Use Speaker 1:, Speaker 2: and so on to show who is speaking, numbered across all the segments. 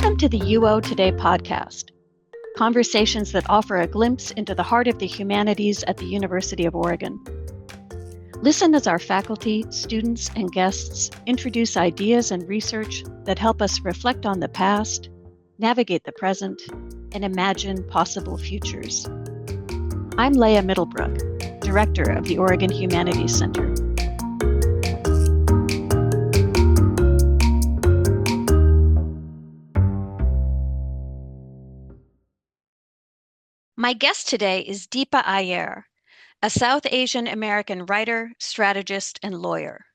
Speaker 1: Welcome to the UO Today podcast, conversations that offer a glimpse into the heart of the humanities at the University of Oregon. Listen as our faculty, students, and guests introduce ideas and research that help us reflect on the past, navigate the present, and imagine possible futures. I'm Leah Middlebrook, Director of the Oregon Humanities Center. My guest today is Deepa Iyer, a South Asian American writer, strategist, and lawyer.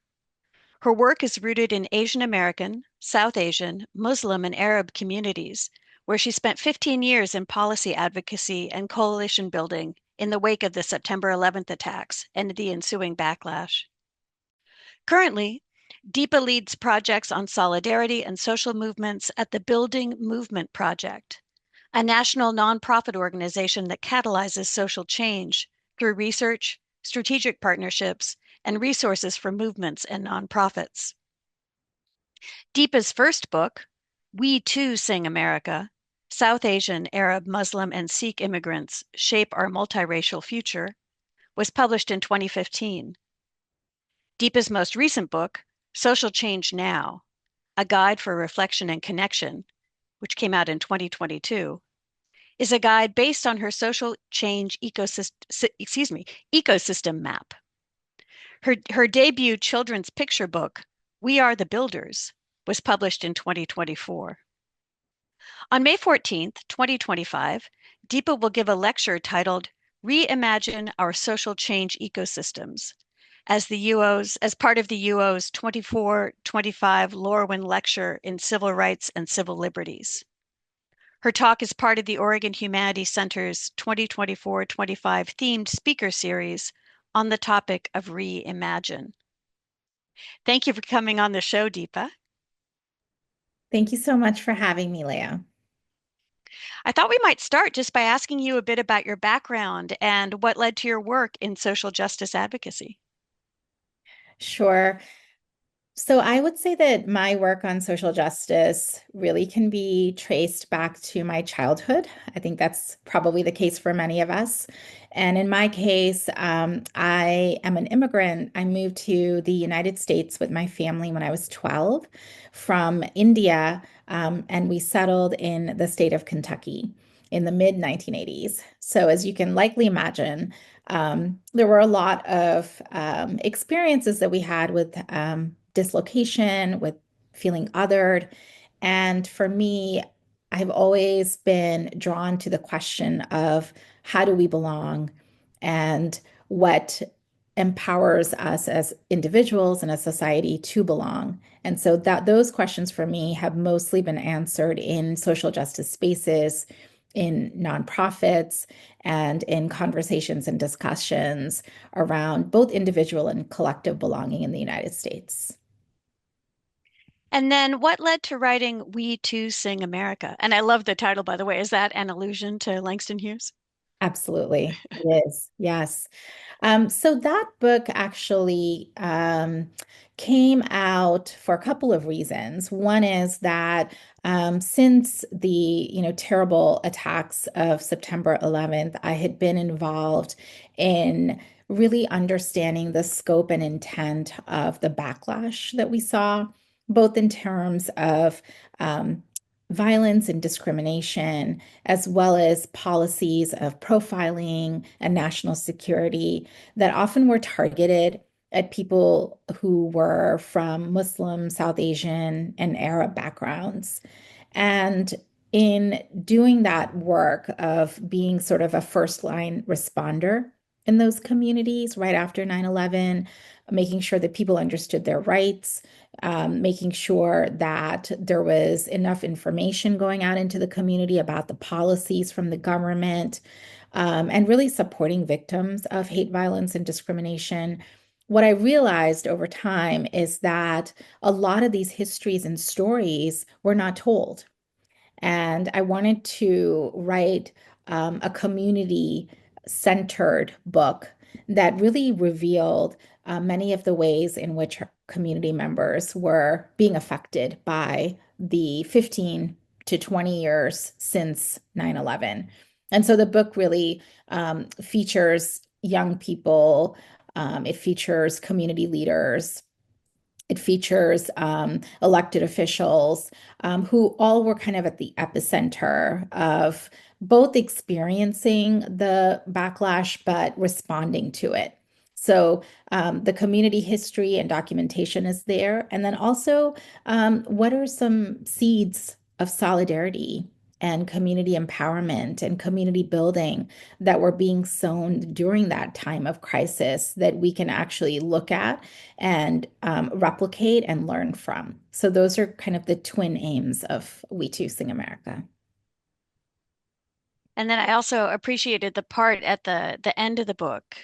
Speaker 1: Her work is rooted in Asian American, South Asian, Muslim, and Arab communities, where she spent 15 years in policy advocacy and coalition building in the wake of the September 11th attacks and the ensuing backlash. Currently, Deepa leads projects on solidarity and social movements at the Building Movement Project, a national nonprofit organization that catalyzes social change through research, strategic partnerships, and resources for movements and nonprofits. Deepa's first book, We Too Sing America, South Asian, Arab, Muslim, and Sikh Immigrants Shape Our Multiracial Future, was published in 2015. Deepa's most recent book, Social Change Now, A Guide for Reflection and Connection, which came out in 2022, is a guide based on her social change ecosystem map. Her debut children's picture book, We Are the Builders, was published in 2024. On May 14th, 2025, Deepa will give a lecture titled Reimagine Our Social Change Ecosystems as part of the UO's 24-25 Lorwin Lecture in Civil Rights and Civil Liberties. Her talk is part of the Oregon Humanities Center's 2024-25 themed speaker series on the topic of reimagine. Thank you for coming on the show, Deepa.
Speaker 2: Thank you so much for having me, Leah.
Speaker 1: I thought we might start just by asking you a bit about your background and what led to your work in social justice advocacy.
Speaker 2: Sure. So I would say that my work on social justice really can be traced back to my childhood. I think that's probably the case for many of us. And in my case, I am an immigrant. I moved to the United States with my family when I was 12 from India, and we settled in the state of Kentucky in the mid 1980s. So as you can likely imagine, there were a lot of experiences that we had with dislocation, with feeling othered. And for me, I've always been drawn to the question of how do we belong and what empowers us as individuals and a society to belong. And so that those questions for me have mostly been answered in social justice spaces, in nonprofits, and in conversations and discussions around both individual and collective belonging in the United States.
Speaker 1: And then what led to writing We Too Sing America? And I love the title, by the way. Is that an allusion to Langston Hughes?
Speaker 2: Absolutely. It is. Yes. So that book actually came out for a couple of reasons. One is that since the terrible attacks of September 11th, I had been involved in really understanding the scope and intent of the backlash that we saw, both in terms of violence and discrimination, as well as policies of profiling and national security that often were targeted at people who were from Muslim, South Asian, and Arab backgrounds. And in doing that work of being sort of a first line responder in those communities right after 9/11, making sure that people understood their rights, making sure that there was enough information going out into the community about the policies from the government, and really supporting victims of hate violence and discrimination. What I realized over time is that a lot of these histories and stories were not told. And I wanted to write a community centered book that really revealed many of the ways in which community members were being affected by the 15 to 20 years since 9/11. And so the book really features young people, it features community leaders, it features elected officials who all were kind of at the epicenter of both experiencing the backlash but responding to it. So the community history and documentation is there. And then also, what are some seeds of solidarity and community empowerment and community building that were being sown during that time of crisis that we can actually look at and replicate and learn from. So those are kind of the twin aims of We Too Sing America.
Speaker 1: And then I also appreciated the part at the end of the book,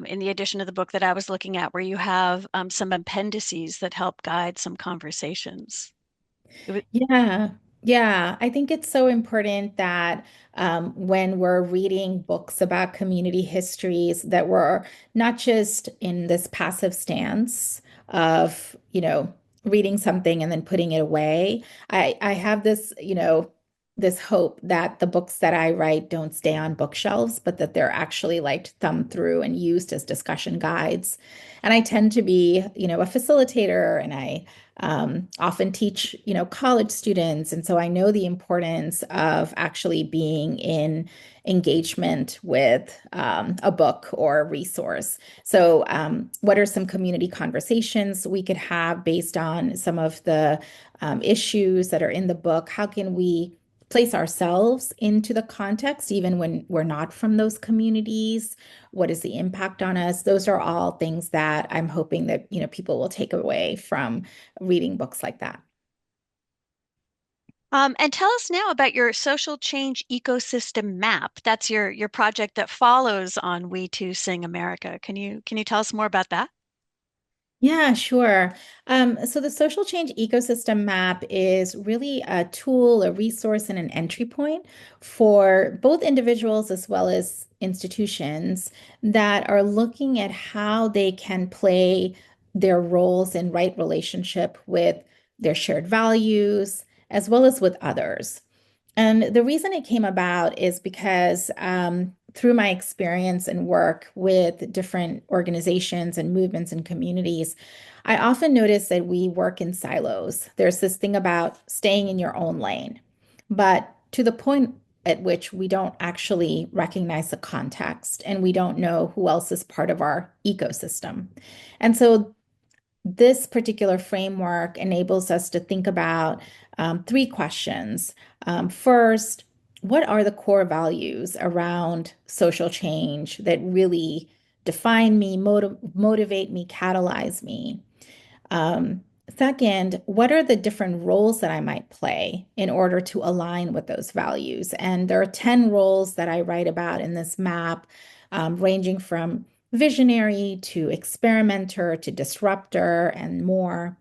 Speaker 1: in the edition of the book that I was looking at, where you have some appendices that help guide some conversations. It was,
Speaker 2: Yeah, yeah. I think it's so important that when we're reading books about community histories, that we're not just in this passive stance of, reading something and then putting it away. I have this, this hope that the books that I write don't stay on bookshelves, but that they're actually like thumbed through and used as discussion guides. And I tend to be, a facilitator, and I often teach, college students. And so I know the importance of actually being in engagement with a book or a resource. So, what are some community conversations we could have based on some of the issues that are in the book? How can we place ourselves into the context, even when we're not from those communities? What is the impact on us? Those are all things that I'm hoping that, people will take away from reading books like that.
Speaker 1: and tell us now about your social change ecosystem map. That's your project that follows on We Too Sing America. Can you tell us more about that?
Speaker 2: Yeah, sure. So the social change ecosystem map is really a tool, a resource, and an entry point for both individuals as well as institutions that are looking at how they can play their roles in right relationship with their shared values as well as with others. And the reason it came about is because through my experience and work with different organizations and movements and communities, I often notice that we work in silos. There's this thing about staying in your own lane, but to the point at which we don't actually recognize the context and we don't know who else is part of our ecosystem. And so this particular framework enables us to think about three questions. First, what are the core values around social change that really define me, motivate me, catalyze me? Um, Second, what are the different roles that I might play in order to align with those values? And there are 10 roles that I write about in this map, ranging from visionary to experimenter to disruptor and more.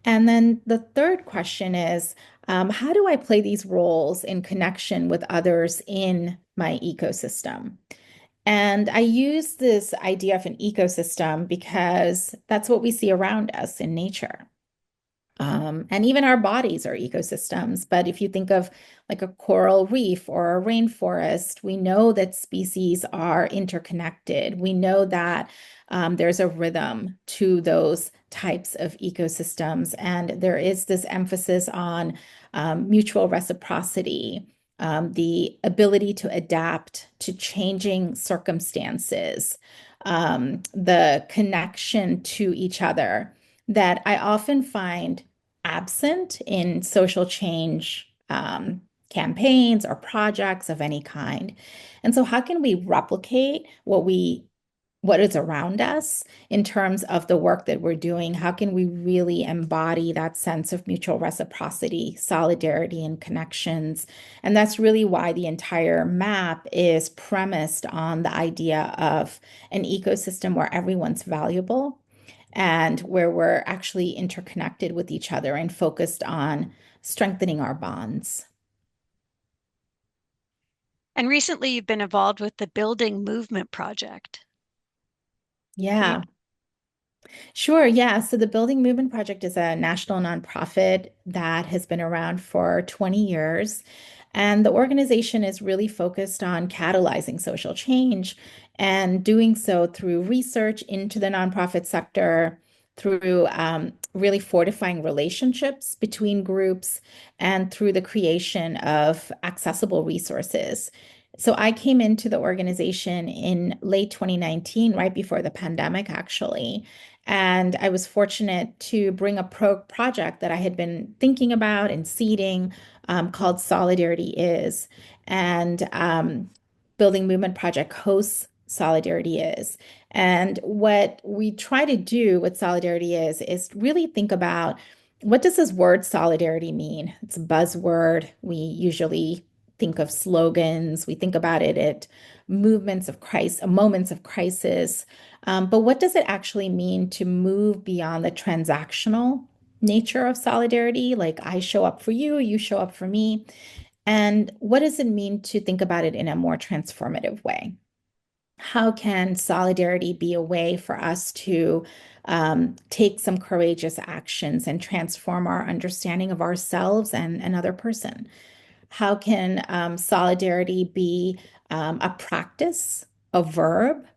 Speaker 2: And then the third question is, how do I play these roles in connection with others in my ecosystem? And I use this idea of an ecosystem because that's what we see around us in nature. And even our bodies are ecosystems. But if you think of like a coral reef or a rainforest, we know that species are interconnected. We know that there's a rhythm to those types of ecosystems. And there is this emphasis on mutual reciprocity, the ability to adapt to changing circumstances, the connection to each other that I often find absent in social change campaigns or projects of any kind. And so how can we replicate what is around us in terms of the work that we're doing? How can we really embody that sense of mutual reciprocity, solidarity, and connections? And that's really why the entire map is premised on the idea of an ecosystem where everyone's valuable and where we're actually interconnected with each other and focused on strengthening our bonds.
Speaker 1: And recently you've been involved with the Building Movement Project. Can you
Speaker 2: Yeah. Sure, yeah. So the Building Movement Project is a national nonprofit that has been around for 20 years. And the organization is really focused on catalyzing social change and doing so through research into the nonprofit sector, through really fortifying relationships between groups, and through the creation of accessible resources. So I came into the organization in late 2019, right before the pandemic, actually. And I was fortunate to bring a project that I had been thinking about and seeding called Solidarity Is. And Building Movement Project hosts Solidarity Is. And what we try to do with Solidarity is really think about what does this word solidarity mean? It's a buzzword. We usually think of slogans. We think about it at movements of crisis, moments of crisis. But what does it actually mean to move beyond the transactional nature of solidarity? Like I show up for you, you show up for me. And what does it mean to think about it in a more transformative way? How can solidarity be a way for us to take some courageous actions and transform our understanding of ourselves and another person? How can solidarity be a practice, a verb,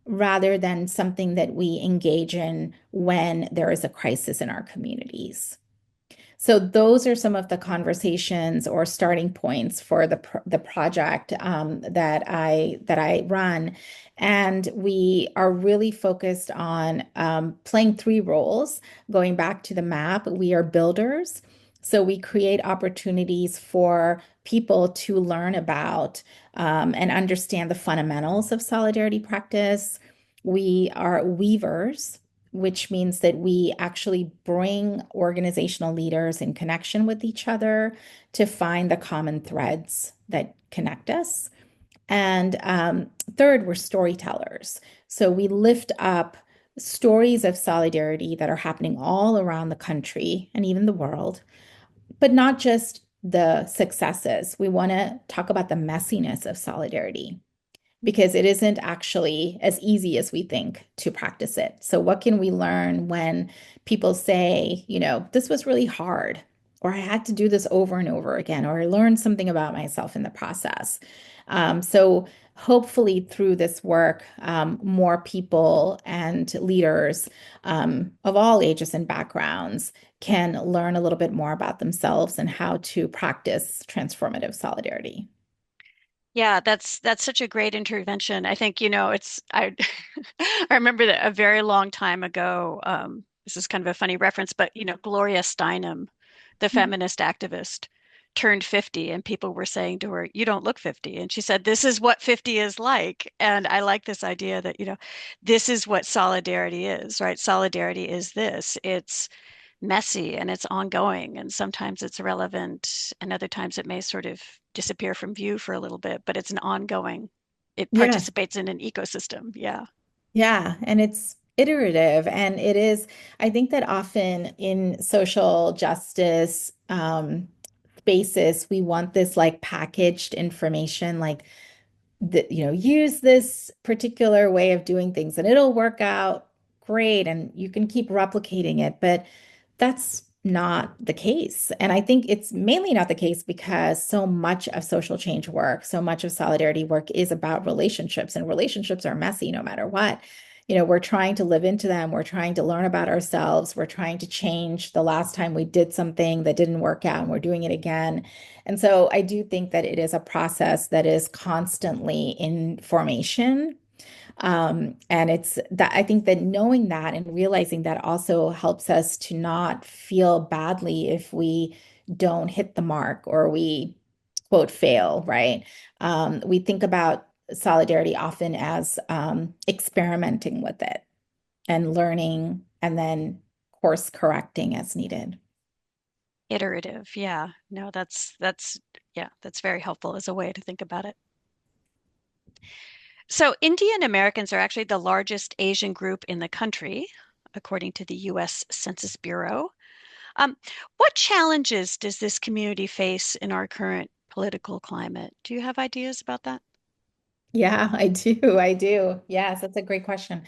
Speaker 2: rather than something that we engage in when there is a crisis in our communities? So those are some of the conversations or starting points for the project that I run, and we are really focused on playing three roles. Going back to the map, we are builders, so we create opportunities for people to learn about and understand the fundamentals of solidarity practice. We are weavers, which means that we actually bring organizational leaders in connection with each other to find the common threads that connect us. And third, we're storytellers. So we lift up stories of solidarity that are happening all around the country and even the world, but not just the successes. We want to talk about the messiness of solidarity because it isn't actually as easy as we think to practice it. So, what can we learn when people say, this was really hard, or I had to do this over and over again, or I learned something about myself in the process? So, hopefully, through this work, more people and leaders of all ages and backgrounds can learn a little bit more about themselves and how to practice transformative solidarity.
Speaker 1: Yeah, that's such a great intervention. I think, it's I I remember that a very long time ago, this is kind of a funny reference, but Gloria Steinem, the feminist activist, turned 50 and people were saying to her, "You don't look 50." And she said, "This is what 50 is like." And I like this idea that, this is what solidarity is, right? Solidarity is this. It's messy and it's ongoing, and sometimes it's relevant, and other times it may sort of disappear from view for a little bit, but it's an ongoing, it
Speaker 2: Yeah.
Speaker 1: participates in an ecosystem. Yeah.
Speaker 2: Yeah, and it's iterative. And it is, I think that often in social justice spaces, we want this like packaged information, like use this particular way of doing things and it'll work out great and you can keep replicating it. But that's not the case. And I think it's mainly not the case because so much of social change work, so much of solidarity work is about relationships, and relationships are messy no matter what. We're trying to live into them. We're trying to learn about ourselves. We're trying to change the last time we did something that didn't work out and we're doing it again. And so I do think that it is a process that is constantly in formation. And it's that I think that knowing that and realizing that also helps us to not feel badly if we don't hit the mark or we quote fail, right? We think about solidarity often as experimenting with it and learning and then course correcting as needed.
Speaker 1: Iterative. Yeah. No, that's yeah, that's very helpful as a way to think about it. So Indian Americans are actually the largest Asian group in the country, according to the US Census Bureau. Um, what challenges does this community face in our current political climate? Do you have ideas about that?
Speaker 2: Yeah, I do. I do. Yes, that's a great question.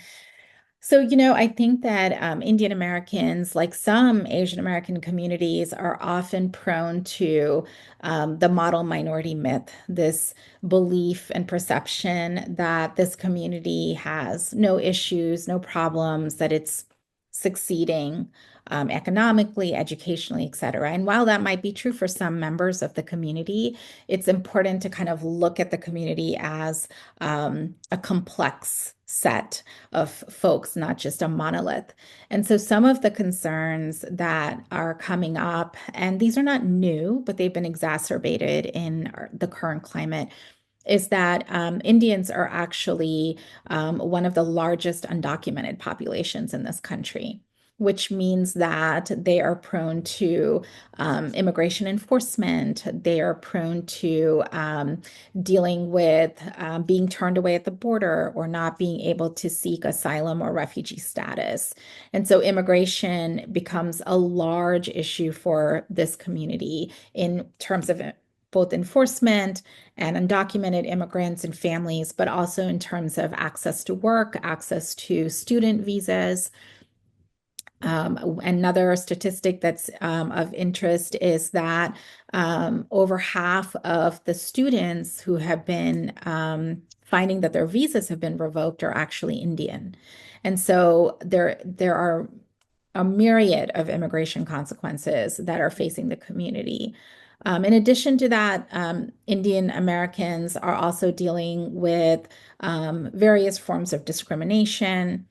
Speaker 2: So, I think that Indian Americans, like some Asian American communities, are often prone to the model minority myth, this belief and perception that this community has no issues, no problems, that it's succeeding economically, educationally, et cetera. And while that might be true for some members of the community, it's important to kind of look at the community as a complex set of folks, not just a monolith. And so some of the concerns that are coming up, and these are not new, but they've been exacerbated in the current climate, is that Indians are actually one of the largest undocumented populations in this country, which means that they are prone to immigration enforcement. They are prone to dealing with being turned away at the border or not being able to seek asylum or refugee status. And so immigration becomes a large issue for this community in terms of both enforcement and undocumented immigrants and families, but also in terms of access to work, access to student visas. Another statistic that's of interest is that over half of the students who have been finding that their visas have been revoked are actually Indian. And so there are a myriad of immigration consequences that are facing the community. In addition to that, Indian Americans are also dealing with various forms of discrimination,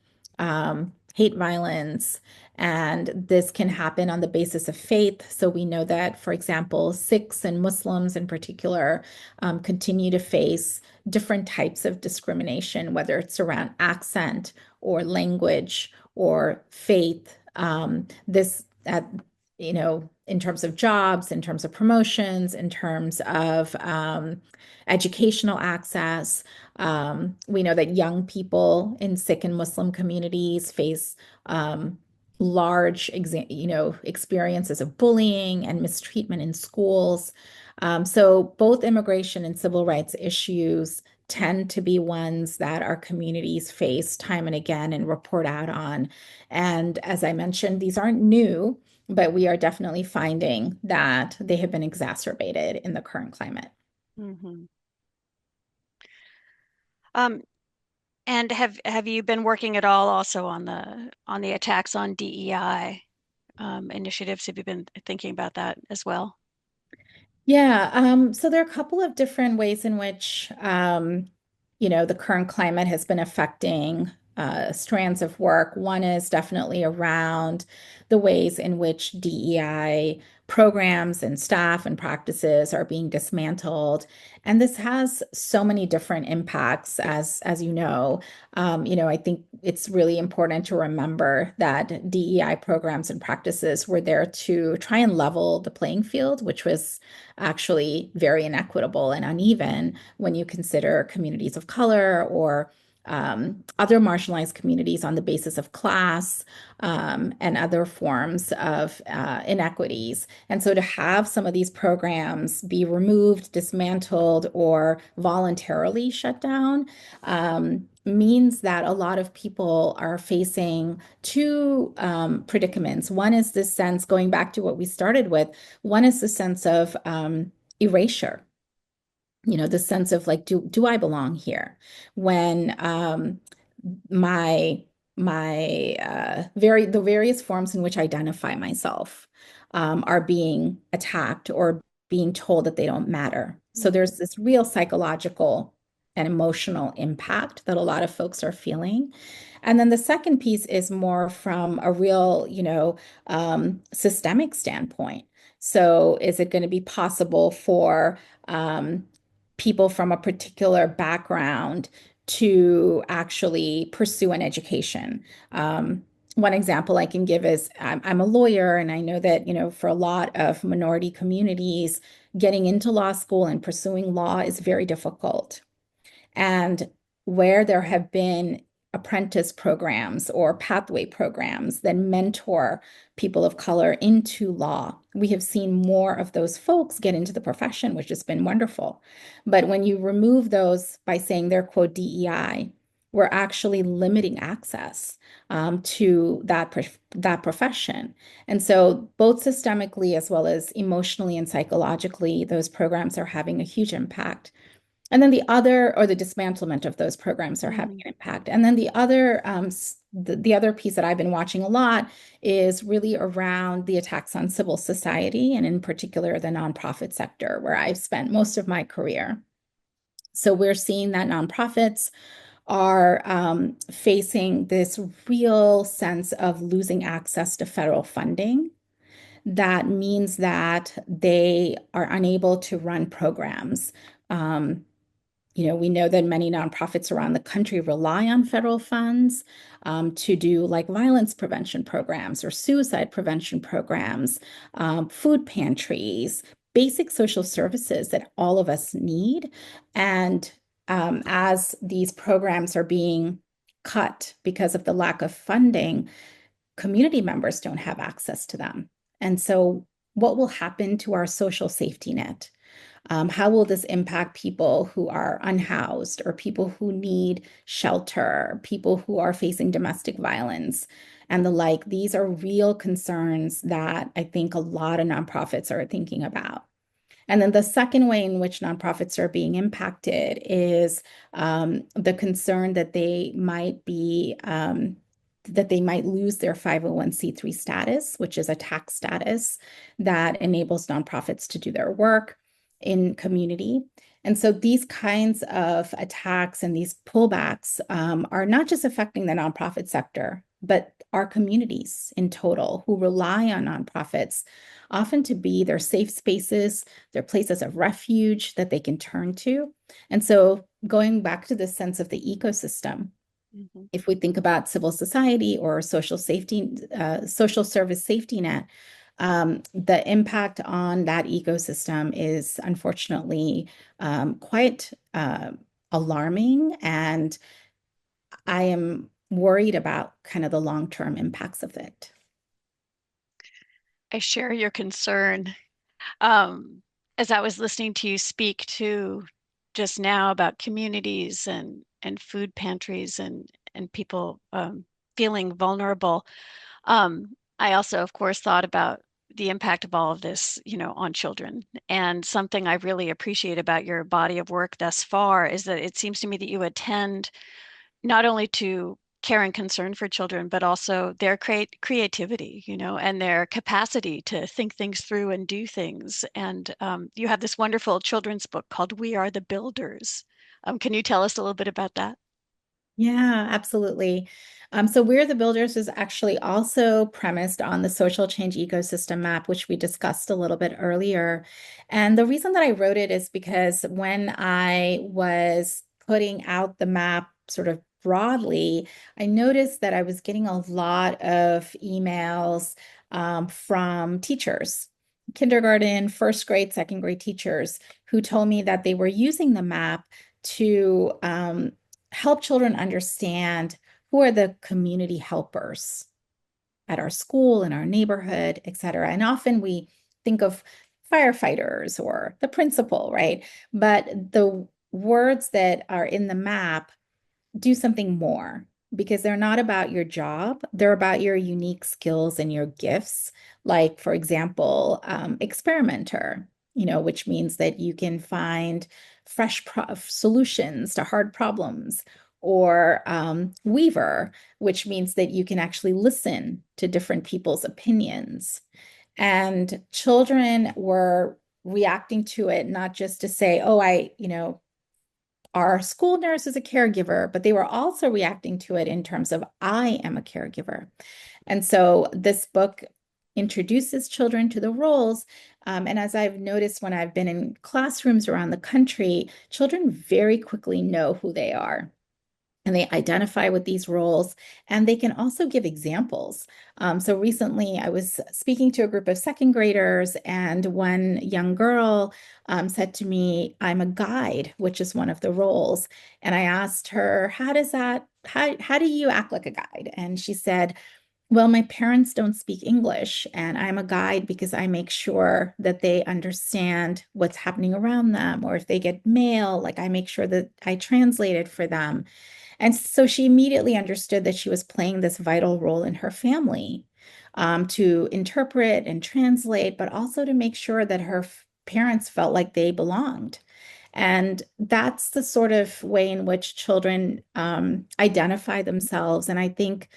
Speaker 2: hate violence, and this can happen on the basis of faith. So we know that, for example, Sikhs and Muslims in particular continue to face different types of discrimination, whether it's around accent or language or faith. This in terms of jobs, in terms of promotions, in terms of educational access. We know that young people in Sikh and Muslim communities face large, experiences of bullying and mistreatment in schools. So both immigration and civil rights issues tend to be ones that our communities face time and again and report out on. And as I mentioned, these aren't new, but we are definitely finding that they have been exacerbated in the current climate.
Speaker 1: Mhm. Um, and have you been working at all also on the attacks on DEI initiatives? Have you been thinking about that as well?
Speaker 2: Yeah, so there are a couple of different ways in which, the current climate has been affecting strands of work. One is definitely around the ways in which DEI programs and staff and practices are being dismantled. And this has so many different impacts, as you know. I think it's really important to remember that DEI programs and practices were there to try and level the playing field, which was actually very inequitable and uneven when you consider communities of color or other marginalized communities on the basis of class and other forms of inequities. And so to have some of these programs be removed, dismantled, or voluntarily shut down means that a lot of people are facing two predicaments. One is this sense, going back to what we started with, one is the sense of erasure, the sense of like, do I belong here? When my the various forms in which I identify myself are being attacked or being told that they don't matter. So there's this real psychological and emotional impact that a lot of folks are feeling. And then the second piece is more from a real, systemic standpoint. So is it going to be possible for people from a particular background to actually pursue an education? One example I can give is I'm a lawyer, and I know that, for a lot of minority communities, getting into law school and pursuing law is very difficult. And where there have been apprentice programs or pathway programs that mentor people of color into law, we have seen more of those folks get into the profession, which has been wonderful. But when you remove those by saying they're, quote, DEI, we're actually limiting access to that profession. And so, both systemically as well as emotionally and psychologically, those programs are having a huge impact. And then the dismantlement of those programs are having
Speaker 1: Mhm.
Speaker 2: an impact. And then the other piece that I've been watching a lot is really around the attacks on civil society, and in particular, the nonprofit sector, where I've spent most of my career. So we're seeing that nonprofits are facing this real sense of losing access to federal funding. That means that they are unable to run programs. Um, we know that many nonprofits around the country rely on federal funds to do like violence prevention programs or suicide prevention programs, food pantries, basic social services that all of us need. And as these programs are being cut because of the lack of funding, community members don't have access to them. And so, what will happen to our social safety net? How will this impact people who are unhoused or people who need shelter, people who are facing domestic violence and the like? These are real concerns that I think a lot of nonprofits are thinking about. And then the second way in which nonprofits are being impacted is the concern that they might lose their 501(c)(3) status, which is a tax status that enables nonprofits to do their work in community. And so these kinds of attacks and these pullbacks are not just affecting the nonprofit sector, but our communities in total who rely on nonprofits often to be their safe spaces, their places of refuge that they can turn to. And so going back to the sense of the ecosystem,
Speaker 1: Mhm.
Speaker 2: if we think about civil society or social service safety net, the impact on that ecosystem is unfortunately quite alarming, and I am worried about kind of the long-term impacts of it.
Speaker 1: I share your concern. Um, as I was listening to you speak to just now about communities and food pantries and people feeling vulnerable, I also, of course, thought about the impact of all of this, on children. And something I really appreciate about your body of work thus far is that it seems to me that you attend not only to care and concern for children, but also their creativity, and their capacity to think things through and do things. And you have this wonderful children's book called We Are the Builders. Can you tell us a little bit about that?
Speaker 2: Yeah, absolutely. So We're the Builders is actually also premised on the social change ecosystem map, which we discussed a little bit earlier. And the reason that I wrote it is because when I was putting out the map sort of broadly, I noticed that I was getting a lot of emails from teachers, kindergarten, first grade, second grade teachers, who told me that they were using the map to help children understand who are the community helpers at our school, in our neighborhood, et cetera. And often we think of firefighters or the principal, right? But the words that are in the map do something more because they're not about your job. They're about your unique skills and your gifts. Like, for example, experimenter, which means that you can find fresh solutions to hard problems, or weaver, which means that you can actually listen to different people's opinions. And children were reacting to it not just to say, oh, our school nurse is a caregiver, but they were also reacting to it in terms of, I am a caregiver. And so this book introduces children to the roles. And as I've noticed when I've been in classrooms around the country, children very quickly know who they are and they identify with these roles, and they can also give examples. So recently I was speaking to a group of second graders, and one young girl said to me, I'm a guide, which is one of the roles. And I asked her, how do you act like a guide? And she said, well, my parents don't speak English, and I'm a guide because I make sure that they understand what's happening around them. Or if they get mail, like I make sure that I translate it for them. And so she immediately understood that she was playing this vital role in her family, to interpret and translate, but also to make sure that her parents felt like they belonged. And that's the sort of way in which children identify themselves. And I think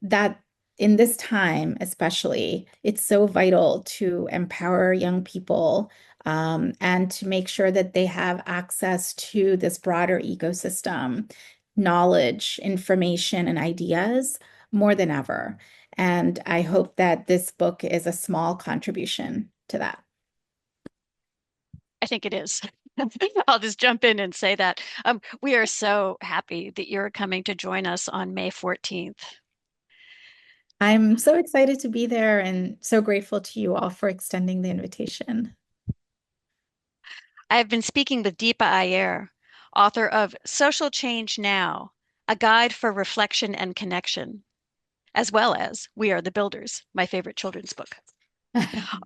Speaker 2: that in this time, especially, it's so vital to empower young people, and to make sure that they have access to this broader ecosystem, knowledge, information, and ideas more than ever. And I hope that this book is a small contribution to that.
Speaker 1: I think it is. I'll just jump in and say that. We are so happy that you're coming to join us on May 14th.
Speaker 2: I'm so excited to be there and so grateful to you all for extending the invitation.
Speaker 1: I have been speaking with Deepa Iyer, author of Social Change Now, A Guide for Reflection and Connection, as well as We Are the Builders, my favorite children's book.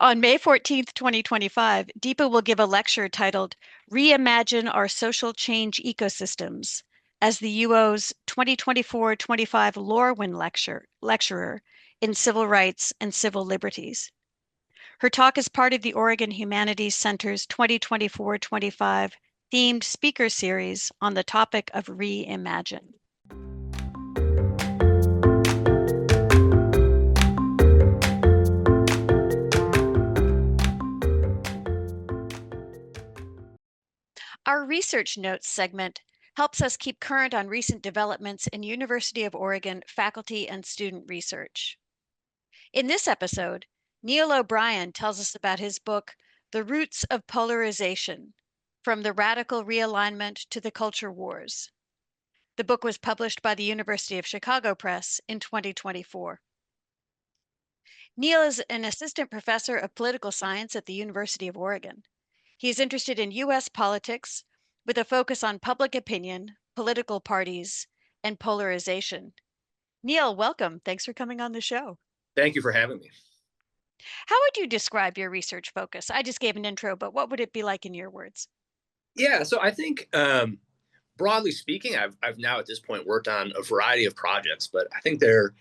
Speaker 1: On May 14th, 2025, Deepa will give a lecture titled Reimagine Our Social Change Ecosystems as the UO's 2024-25 Lorwin lecturer in Civil Rights and Civil Liberties. Her talk is part of the Oregon Humanities Center's 2024-25 themed speaker series on the topic of reimagine. Our research notes segment helps us keep current on recent developments in University of Oregon faculty and student research. In this episode, Neil O'Brien tells us about his book, The Roots of Polarization, From the Radical Realignment to the Culture Wars. The book was published by the University of Chicago Press in 2024. Neil is an assistant professor of political science at the University of Oregon. He is interested in U.S. politics with a focus on public opinion, political parties, and polarization. Neil, welcome. Thanks for coming on the show.
Speaker 3: Thank you for having me.
Speaker 1: How would you describe your research focus? I just gave an intro, but what would it be like in your words?
Speaker 3: Yeah, so I think broadly speaking, I've now at this point worked on a variety of projects, but I think they're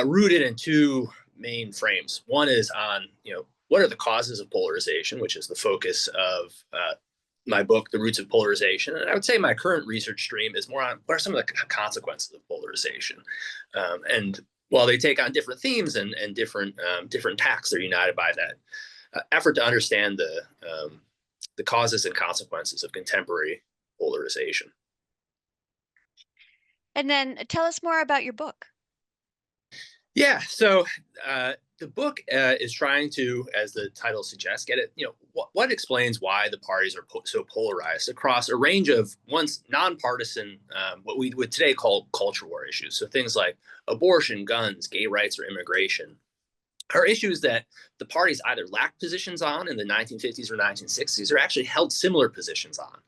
Speaker 3: rooted in two main frames. One is on, what are the causes of polarization, which is the focus of my book, The Roots of Polarization. And I would say my current research stream is more on what are some of the consequences of polarization. And while they take on different themes and different tacks, they're united by that effort to understand the causes and consequences of contemporary polarization.
Speaker 1: And then tell us more about your book.
Speaker 3: Yeah, so the book is trying to, as the title suggests, get it, what explains why the parties are so polarized across a range of once nonpartisan, what we would today call culture war issues. So things like abortion, guns, gay rights, or immigration are issues that the parties either lacked positions on in the 1950s or 1960s or actually held similar positions on.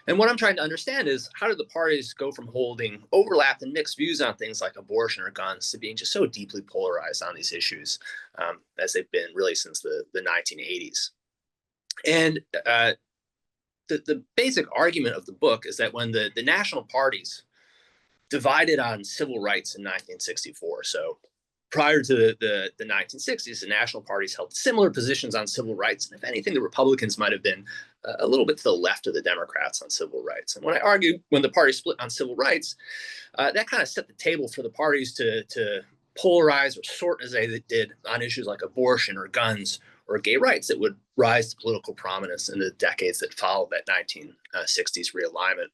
Speaker 3: And what I'm trying to understand is how did the parties go from holding overlapped and mixed views on things like abortion or guns to being just so deeply polarized on these issues as they've been really since the 1980s. And the basic argument of the book is that when the national parties divided on civil rights in 1964, so prior to the 1960s, the national parties held similar positions on civil rights. And if anything, the Republicans might have been a little bit to the left of the Democrats on civil rights. And when I argue when the parties split on civil rights, that kind of set the table for the parties to polarize or sort as they did on issues like abortion or guns or gay rights that would rise to political prominence in the decades that followed that 1960s realignment.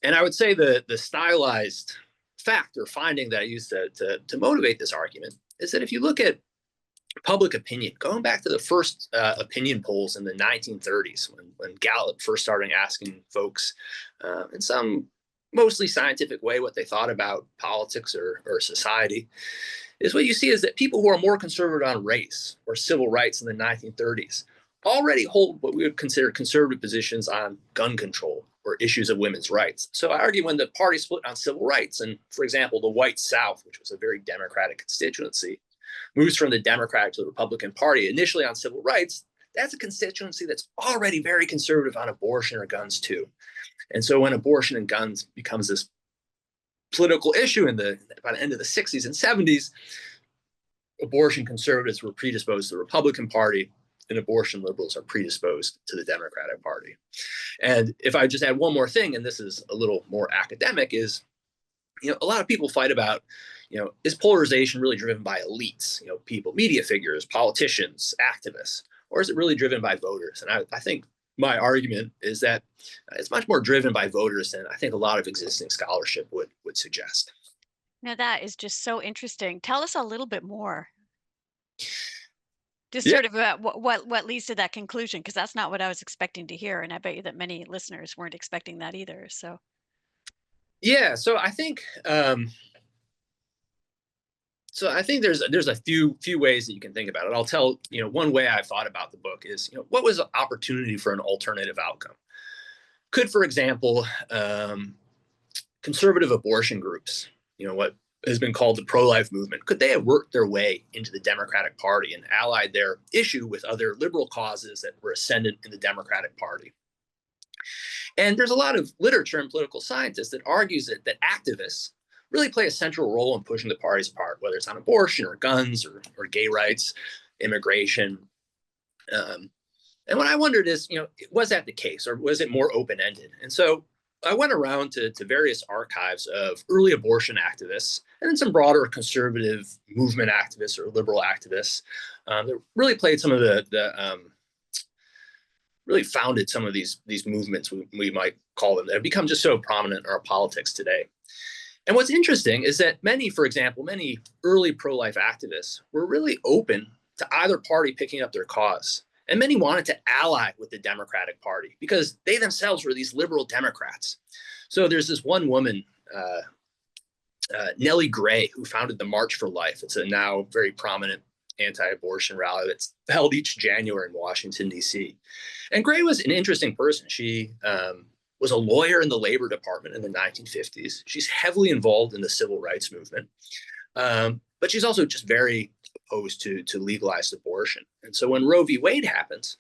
Speaker 3: And I would say the stylized fact or finding that I use to motivate this argument is that if you look at public opinion, going back to the first opinion polls in the 1930s, when Gallup first started asking folks in some mostly scientific way what they thought about politics or society, is what you see is that people who are more conservative on race or civil rights in the 1930s already hold what we would consider conservative positions on gun control or issues of women's rights. So I argue when the party split on civil rights, and for example, the white South, which was a very Democratic constituency, moves from the Democratic to the Republican Party initially on civil rights, that's a constituency that's already very conservative on abortion or guns too. And so when abortion and guns becomes this political issue by the end of the 60s and 70s, abortion conservatives were predisposed to the Republican Party, and abortion liberals are predisposed to the Democratic Party. And if I just add one more thing, and this is a little more academic, is a lot of people fight about, is polarization really driven by elites, people, media figures, politicians, activists, or is it really driven by voters? And I think my argument is that it's much more driven by voters than I think a lot of existing scholarship would suggest.
Speaker 1: Now that is just so interesting. Tell us a little bit more. Just
Speaker 3: Yeah.
Speaker 1: sort of about what leads to that conclusion, because that's not what I was expecting to hear, and I bet you that many listeners weren't expecting that either. So.
Speaker 3: Yeah, so I think there's a few ways that you can think about it. I'll tell one way I thought about the book is what was an opportunity for an alternative outcome? Could, for example, conservative abortion groups, what has been called the pro-life movement, could they have worked their way into the Democratic Party and allied their issue with other liberal causes that were ascendant in the Democratic Party? And there's a lot of literature and political scientists that argues that activists really play a central role in pushing the parties apart, whether it's on abortion or guns or gay rights, immigration. And what I wondered is, was that the case, or was it more open-ended? And so I went around to various archives of early abortion activists and then some broader conservative movement activists or liberal activists that really played some of really founded some of these movements, we might call them, that have become just so prominent in our politics today. And what's interesting is that many early pro-life activists were really open to either party picking up their cause. And many wanted to ally with the Democratic Party because they themselves were these liberal Democrats. So there's this one woman, Nellie Gray, who founded the March for Life. It's a now very prominent anti-abortion rally that's held each January in Washington, D.C. And Gray was an interesting person. She was a lawyer in the Labor Department in the 1950s. She's heavily involved in the civil rights movement. But she's also just very opposed to legalized abortion. And so when Roe v. Wade happens,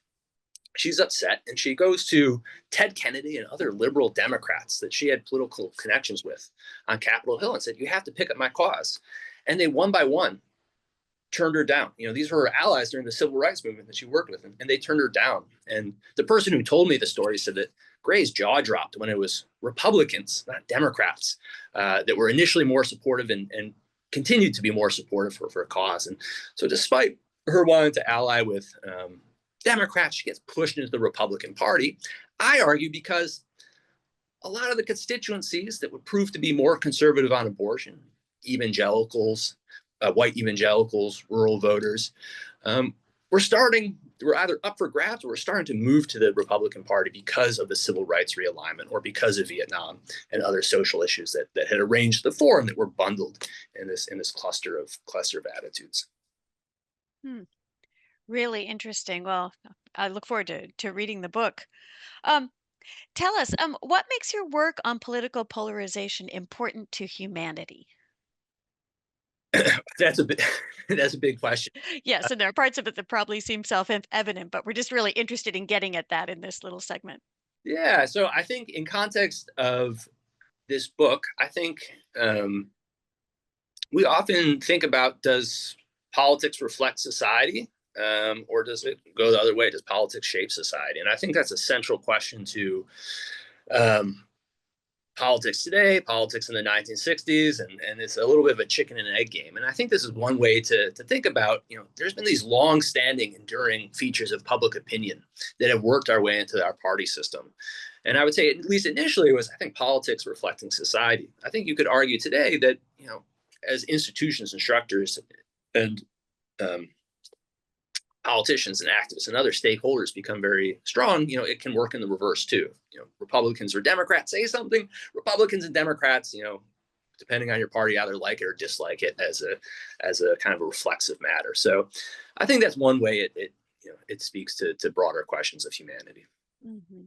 Speaker 3: she's upset and she goes to Ted Kennedy and other liberal Democrats that she had political connections with on Capitol Hill and said, you have to pick up my cause. And they one by one turned her down. These were her allies during the civil rights movement that she worked with, and they turned her down. And the person who told me the story said that Gray's jaw dropped when it was Republicans, not Democrats, that were initially more supportive and continued to be more supportive for a cause. And so despite her wanting to ally with Democrats, she gets pushed into the Republican Party. I argue because a lot of the constituencies that would prove to be more conservative on abortion, evangelicals, white evangelicals, rural voters, we're either up for grabs or we're starting to move to the Republican Party because of the civil rights realignment or because of Vietnam and other social issues that had arranged the forum that were bundled in this cluster of attitudes.
Speaker 1: Really interesting. Well, I look forward to reading the book. Tell us, what makes your work on political polarization important to humanity?
Speaker 3: That's a big question.
Speaker 1: Yes, and there are parts of it that probably seem self-evident, but we're just really interested in getting at that in this little segment.
Speaker 3: Yeah, so I think in context of this book, I think we often think about, does politics reflect society, or does it go the other way? Does politics shape society? And I think that's a central question to politics today, politics in the 1960s, and it's a little bit of a chicken and egg game. And I think this is one way to think about, there's been these long-standing, enduring features of public opinion that have worked our way into our party system. And I would say, at least initially, it was, I think, politics reflecting society. I think you could argue today that, as institutions and structures and politicians and activists and other stakeholders become very strong, it can work in the reverse too. Republicans or Democrats say something, Republicans and Democrats, depending on your party, either like it or dislike it as a kind of a reflexive matter. So I think that's one way it speaks to broader questions of humanity.
Speaker 1: Mm-hmm.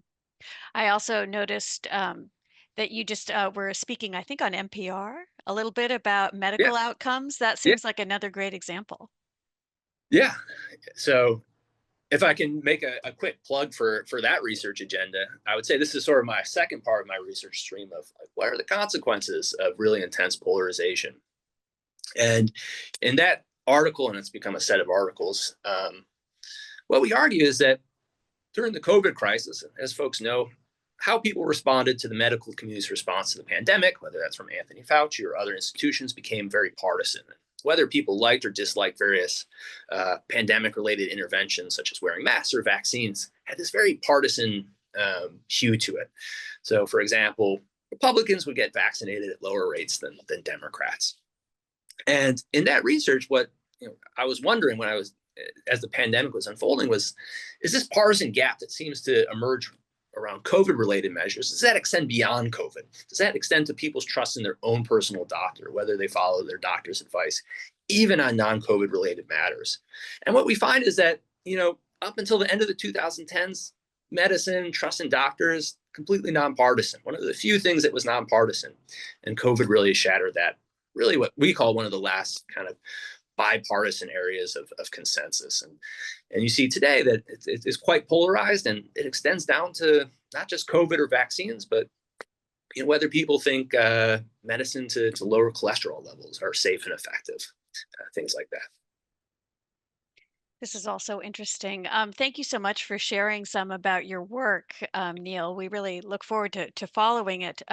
Speaker 1: I also noticed that you just were speaking, I think, on NPR a little bit about medical outcomes. That seems like another great example.
Speaker 3: Yeah. So if I can make a quick plug for that research agenda, I would say this is sort of my second part of my research stream of like, what are the consequences of really intense polarization. And in that article, and it's become a set of articles, what we argue is that during the COVID crisis, as folks know, how people responded to the medical community's response to the pandemic, whether that's from Anthony Fauci or other institutions, became very partisan. Whether people liked or disliked various pandemic-related interventions, such as wearing masks or vaccines, had this very partisan hue to it. So, for example, Republicans would get vaccinated at lower rates than Democrats. And in that research, what I was wondering when as the pandemic was unfolding is this partisan gap that seems to emerge around COVID-related measures, does that extend beyond COVID? Does that extend to people's trust in their own personal doctor, whether they follow their doctor's advice, even on non-COVID related matters? And what we find is that, up until the end of the 2010s, medicine, trust in doctors, completely nonpartisan. One of the few things that was nonpartisan. And COVID really shattered that, really what we call one of the last kind of bipartisan areas of consensus. And you see today that it's quite polarized, and it extends down to not just COVID or vaccines, but whether people think medicine to lower cholesterol levels are safe and effective, things like that.
Speaker 1: This is also interesting. Thank you so much for sharing some about your work, Neil. We really look forward to following it.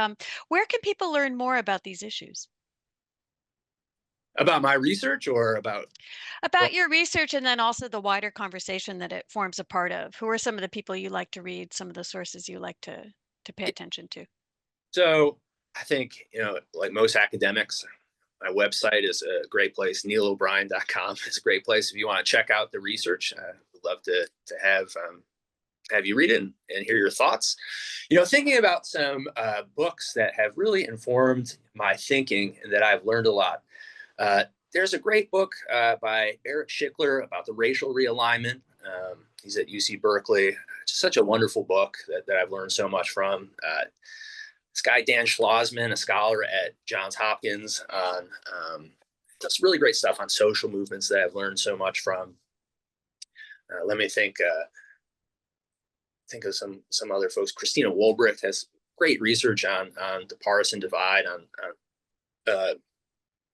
Speaker 1: Where can people learn more about these issues?
Speaker 3: About my research or about
Speaker 1: your research, and then also the wider conversation that it forms a part of. Who are some of the people you like to read, some of the sources you like to pay attention to?
Speaker 3: So I think, like most academics, my website is a great place. NeilO'Brien.com is a great place if you want to check out the research. I would love to have you read it and hear your thoughts. Thinking about some books that have really informed my thinking and that I've learned a lot. There's a great book by Eric Schickler about the racial realignment. He's at UC Berkeley. Just such a wonderful book that I've learned so much from. This guy, Dan Schlossman, a scholar at Johns Hopkins, does really great stuff on social movements that I've learned so much from. Let me think of some other folks. Christina Wolbricht has great research on the partisan divide, on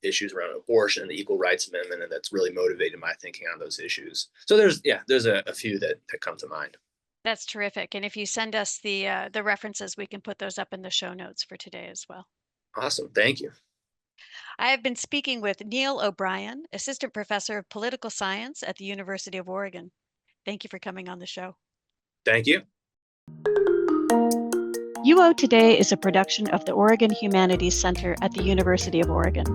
Speaker 3: issues around abortion and the Equal Rights Amendment, and that's really motivated my thinking on those issues. So there's a few that come to mind.
Speaker 1: That's terrific. And if you send us the references, we can put those up in the show notes for today as well.
Speaker 3: Awesome. Thank you.
Speaker 1: I have been speaking with Neil O'Brien, Assistant Professor of Political Science at the University of Oregon. Thank you for coming on the show.
Speaker 3: Thank you.
Speaker 1: UO Today is a production of the Oregon Humanities Center at the University of Oregon.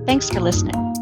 Speaker 1: Thanks for listening.